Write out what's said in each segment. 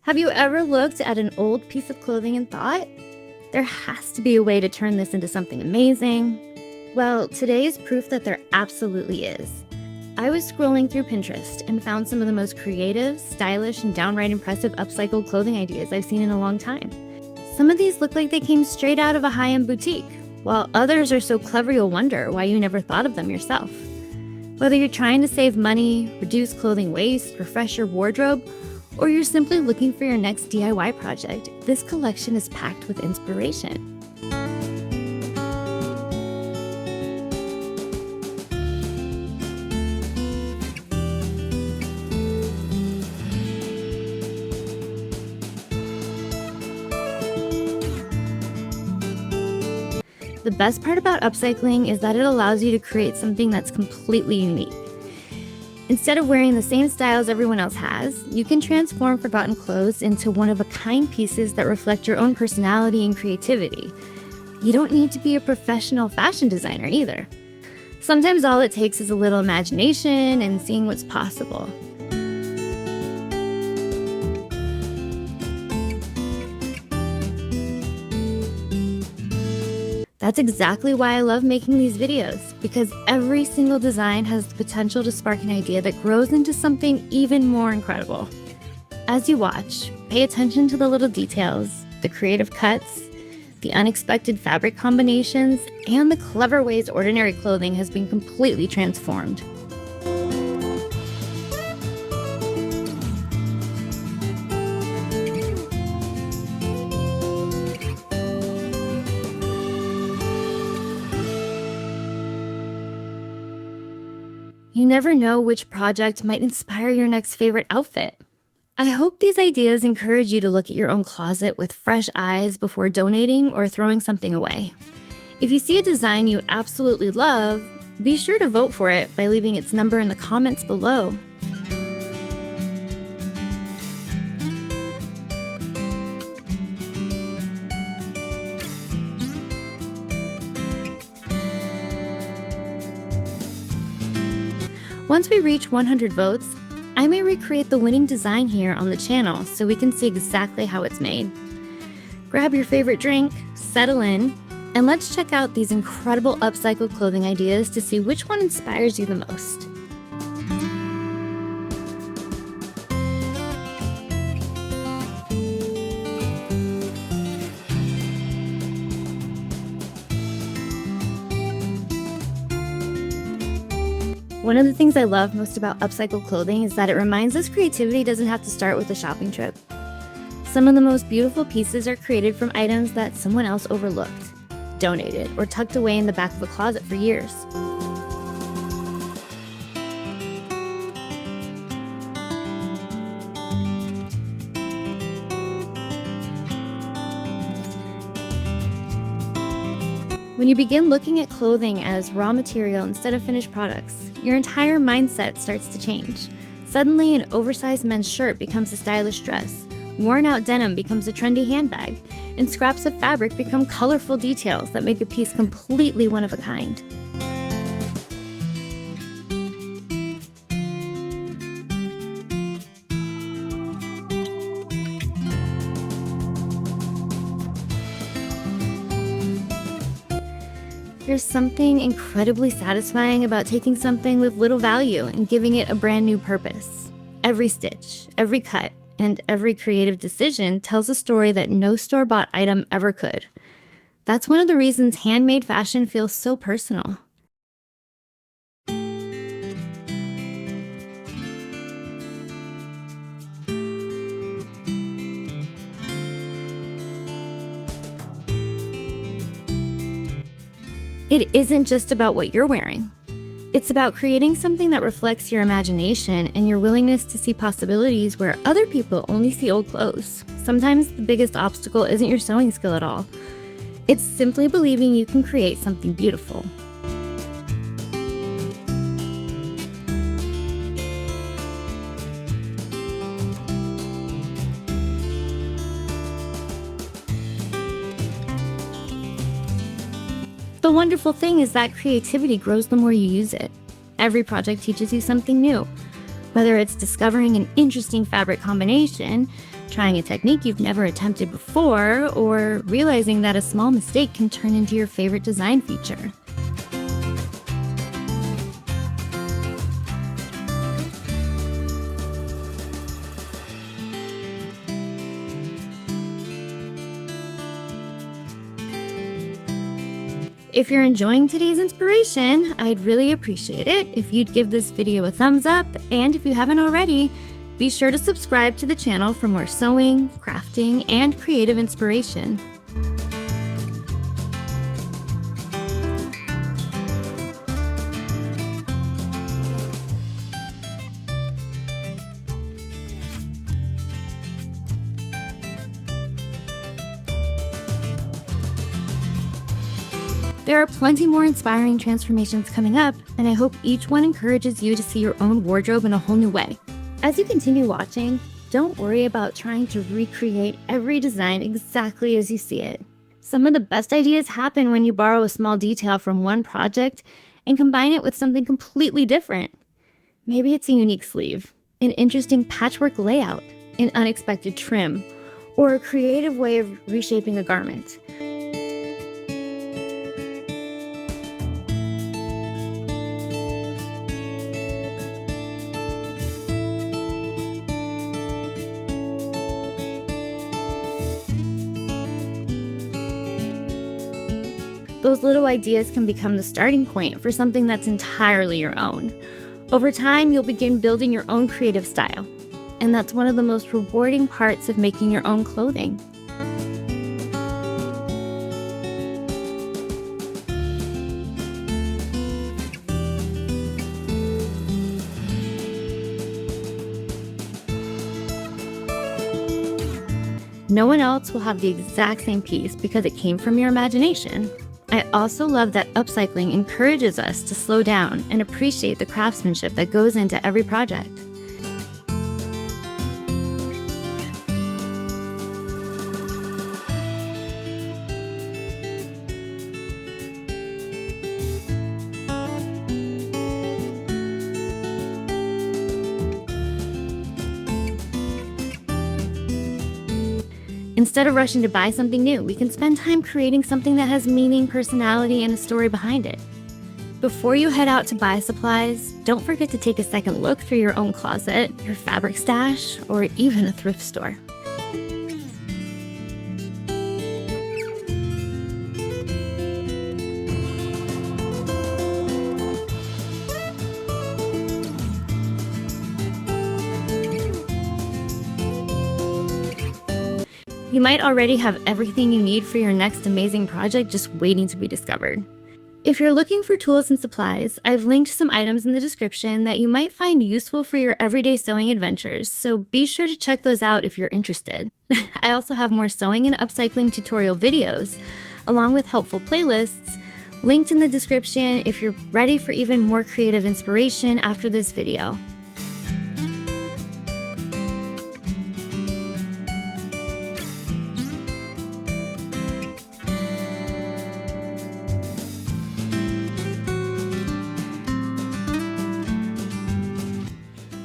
Have you ever looked at an old piece of clothing and thought, there has to be a way to turn this into something amazing? Well, today is proof that there absolutely is. I was scrolling through Pinterest and found some of the most creative, stylish, and downright impressive upcycled clothing ideas I've seen in a long time. Some of these look like they came straight out of a high-end boutique, while others are so clever you'll wonder why you never thought of them yourself. Whether you're trying to save money, reduce clothing waste, refresh your wardrobe, or you're simply looking for your next DIY project, this collection is packed with inspiration. The best part about upcycling is that it allows you to create something that's completely unique. Instead of wearing the same styles everyone else has, you can transform forgotten clothes into one-of-a-kind pieces that reflect your own personality and creativity. You don't need to be a professional fashion designer either. Sometimes all it takes is a little imagination and seeing what's possible. That's exactly why I love making these videos, because every single design has the potential to spark an idea that grows into something even more incredible. As you watch, pay attention to the little details, the creative cuts, the unexpected fabric combinations, and the clever ways ordinary clothing has been completely transformed. You never know which project might inspire your next favorite outfit. I hope these ideas encourage you to look at your own closet with fresh eyes before donating or throwing something away. If you see a design you absolutely love, be sure to vote for it by leaving its number in the comments below. Once we reach 100 votes, I may recreate the winning design here on the channel so we can see exactly how it's made. Grab your favorite drink, settle in, and let's check out these incredible upcycled clothing ideas to see which one inspires you the most. One of the things I love most about upcycled clothing is that it reminds us creativity doesn't have to start with a shopping trip. Some of the most beautiful pieces are created from items that someone else overlooked, donated, or tucked away in the back of a closet for years. When you begin looking at clothing as raw material instead of finished products, your entire mindset starts to change. Suddenly, an oversized men's shirt becomes a stylish dress, worn-out denim becomes a trendy handbag, and scraps of fabric become colorful details that make a piece completely one of a kind. There's something incredibly satisfying about taking something with little value and giving it a brand new purpose. Every stitch, every cut, and every creative decision tells a story that no store-bought item ever could. That's one of the reasons handmade fashion feels so personal. It isn't just about what you're wearing. It's about creating something that reflects your imagination and your willingness to see possibilities where other people only see old clothes. Sometimes the biggest obstacle isn't your sewing skill at all. It's simply believing you can create something beautiful. The wonderful thing is that creativity grows the more you use it. Every project teaches you something new. Whether it's discovering an interesting fabric combination, trying a technique you've never attempted before, or realizing that a small mistake can turn into your favorite design feature. If you're enjoying today's inspiration, I'd really appreciate it if you'd give this video a thumbs up, and if you haven't already, be sure to subscribe to the channel for more sewing, crafting, and creative inspiration. There are plenty more inspiring transformations coming up, and I hope each one encourages you to see your own wardrobe in a whole new way. As you continue watching, don't worry about trying to recreate every design exactly as you see it. Some of the best ideas happen when you borrow a small detail from one project and combine it with something completely different. Maybe it's a unique sleeve, an interesting patchwork layout, an unexpected trim, or a creative way of reshaping a garment. Those little ideas can become the starting point for something that's entirely your own. Over time, you'll begin building your own creative style, and that's one of the most rewarding parts of making your own clothing. No one else will have the exact same piece because it came from your imagination. I also love that upcycling encourages us to slow down and appreciate the craftsmanship that goes into every project. Instead of rushing to buy something new, we can spend time creating something that has meaning, personality, and a story behind it. Before you head out to buy supplies, don't forget to take a second look through your own closet, your fabric stash, or even a thrift store. You might already have everything you need for your next amazing project just waiting to be discovered. If you're looking for tools and supplies, I've linked some items in the description that you might find useful for your everyday sewing adventures, so be sure to check those out if you're interested. I also have more sewing and upcycling tutorial videos, along with helpful playlists, linked in the description if you're ready for even more creative inspiration after this video.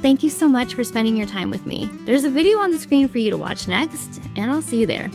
Thank you so much for spending your time with me. There's a video on the screen for you to watch next, and I'll see you there.